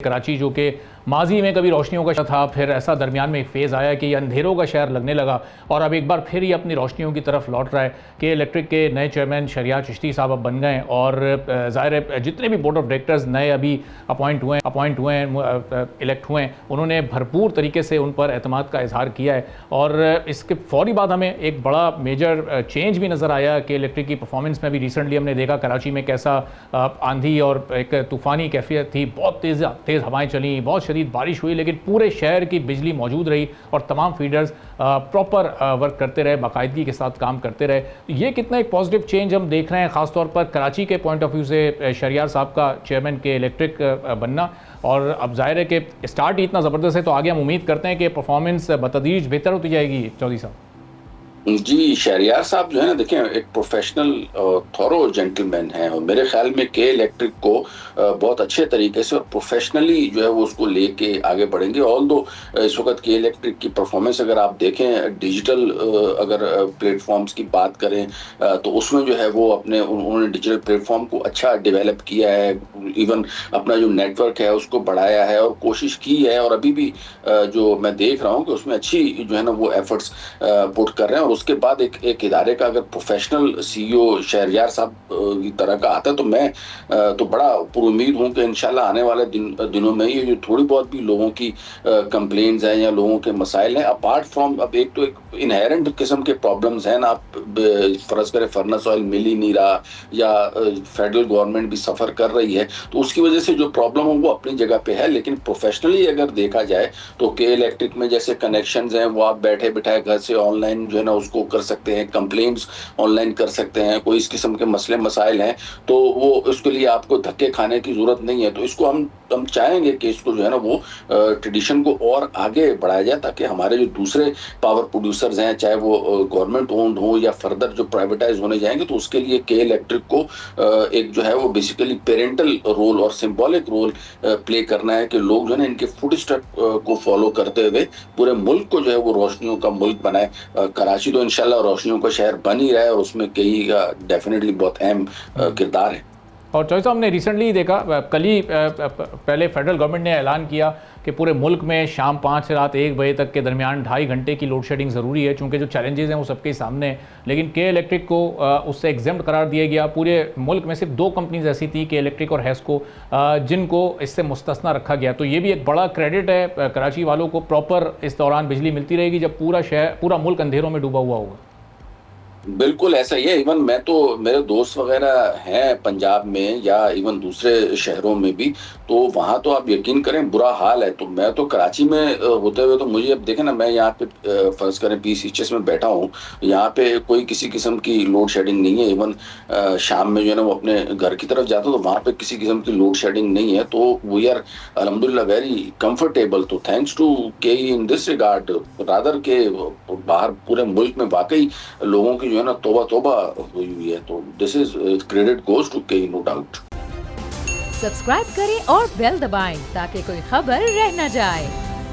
कराची जो कि माजी में कभी रोशनियों का शहर था, फिर ऐसा दरमियान में एक फ़ेज़ आया कि ये अंधेरों का शहर लगने लगा और अब एक बार फिर ये अपनी रोशनियों की तरफ लौट रहा है कि इलेक्ट्रिक के नए चेयरमैन शहरियार चिश्ती साहब अब बन गए और ज़ाहिर है जितने भी बोर्ड ऑफ डायरेक्टर्स नए अभी अपॉइंट हुए हैं इलेक्ट हुए हैं, उन्होंने भरपूर तरीके से उन पर एतमाद का इजहार किया है। और इसके फौरी बाद हमें एक बड़ा मेजर चेंज भी नज़र आया कि इलेक्ट्रिक की परफॉर्मेंस में भी रिसेंटली हमने देखा कराची में कैसा आंधी और एक तूफ़ानी कैफियत थी, बहुत तेज़ हवाएं चली, बहुत शदीद बारिश हुई, लेकिन पूरे शहर की बिजली मौजूद रही और तमाम फीडर्स प्रॉपर वर्क करते रहे, बाकायदगी के साथ काम करते रहे। तो ये कितना एक पॉजिटिव चेंज हम देख रहे हैं ख़ासतौर पर कराची के पॉइंट ऑफ व्यू से शहरियार साहब का चेयरमैन के इलेक्ट्रिक बनना। और अब जाहिर है कि स्टार्ट ही इतना ज़बरदस्त है तो आगे हम उम्मीद करते हैं कि परफॉर्मेंस बतदरीज बेहतर होती जाएगी। चौधरी साहब जी, शहरियार साहब जो है ना, देखें, एक प्रोफेशनल थॉरो जेंटलमैन हैं और मेरे ख्याल में के इलेक्ट्रिक को बहुत अच्छे तरीके से और प्रोफेशनली जो है वो उसको लेके आगे बढ़ेंगे। ऑल्दो इस वक्त के इलेक्ट्रिक की परफॉर्मेंस अगर आप देखें, डिजिटल अगर प्लेटफॉर्म्स की बात करें तो उसमें जो है वो उन्होंने डिजिटल प्लेटफॉर्म को अच्छा डेवलप किया है, इवन अपना जो नेटवर्क है उसको बढ़ाया है और कोशिश की है, और अभी भी जो मैं देख रहा हूँ कि उसमें अच्छी जो है ना वो एफर्ट्स पुट कर रहे हैं। और उसके बाद एक इदारे का अगर प्रोफेशनल सीईओ शहरियार साहब की तरह का आता है तो मैं तो बड़ा पुरुमीद हूं कि इंशाल्लाह आने वाले दिनों में ये जो थोड़ी बहुत भी लोगों की कंप्लेंट्स हैं या लोगों के मसाइल हैं, अपार्ट फ्रॉम अब एक तो एक इनहेरेंट किस्म के प्रॉब्लम्स हैं ना, आप फर्ज करें फर्नेस ऑयल मिल ही नहीं रहा या फेडरल गवर्नमेंट भी सफ़र कर रही है, तो उसकी वजह से जो प्रॉब्लम हो वो अपनी जगह पे है। लेकिन प्रोफेशनली अगर देखा जाए तो के इलेक्ट्रिक में जैसे कनेक्शंस हैं वो आप बैठे बिठाए घर से ऑनलाइन जो है ना उसको कर सकते हैं, कंप्लेंट्स ऑनलाइन कर सकते हैं, कोई इस किस्म के मसले मसाइल हैं तो वो उसके लिए आपको धक्के खाने की ज़रूरत नहीं है। तो इसको हम चाहेंगे कि इसको जो है ना वो ट्रेडिशन को और आगे बढ़ाया जाए ताकि हमारे जो दूसरे पावर प्रोड्यूसर्स हैं, चाहे वो गवर्नमेंट ओन्ड हो या फर्दर जो प्राइवेटाइज होने जाएंगे, तो उसके लिए के इलेक्ट्रिक को एक जो है वो बेसिकली पेरेंटल रोल और सिंबॉलिक रोल प्ले करना है कि लोग जो है ना इनके फुट स्टेप को फॉलो करते हुए पूरे मुल्क को जो है वो रोशनियों का मुल्क बनाए। कराची तो इंशाल्लाह रोशनियों का शहर बन ही रहा है और उसमें कई का डेफिनेटली बहुत अहम किरदार है। और चौधरी साहब हमने रिसेंटली देखा, कल ही पहले फेडरल गवर्नमेंट ने ऐलान किया कि पूरे मुल्क में शाम 5 से रात 1 बजे तक के दरमियान 2.5 घंटे की लोड शेडिंग ज़रूरी है, चूँकि जो चैलेंजेस हैं वो सबके सामने हैं। लेकिन के इलेक्ट्रिक को उससे एग्जेम्प्ट करार दिया गया। पूरे मुल्क में सिर्फ 2 कंपनीज ऐसी थी, के इलेक्ट्रिक और हैस्को, जिनको इससे मुस्तस्ना रखा गया। तो ये भी एक बड़ा क्रेडिट है कराची वालों को, प्रॉपर इस दौरान बिजली मिलती रहेगी जब पूरा मुल्क अंधेरों में डूबा हुआ होगा। बिल्कुल ऐसा ही है। इवन मैं तो, मेरे दोस्त वगैरह हैं पंजाब में या इवन दूसरे शहरों में भी, तो वहाँ तो आप यकीन करें बुरा हाल है। तो मैं तो कराची में होते हुए तो मुझे अब देखें ना, मैं यहाँ पे फर्ज करें PCHS में बैठा हूँ, यहाँ पे कोई किसी किस्म की लोड शेडिंग नहीं है। इवन शाम में जो है ना वो अपने घर की तरफ जाता हूँ तो वहाँ पे किसी किस्म की लोड शेडिंग नहीं है। तो वी आर अल्हम्दुलिल्लाह वेरी कंफर्टेबल। तो थैंक्स टू के इन दिस रिगार्ड, रादर के बाहर पूरे मुल्क में वाकई लोगों की जो है ना तौबा तौबा हुई हुई है। तो this is credit goes to K, no doubt. Subscribe करें और बेल दबाएं ताकि कोई खबर रह न जाए।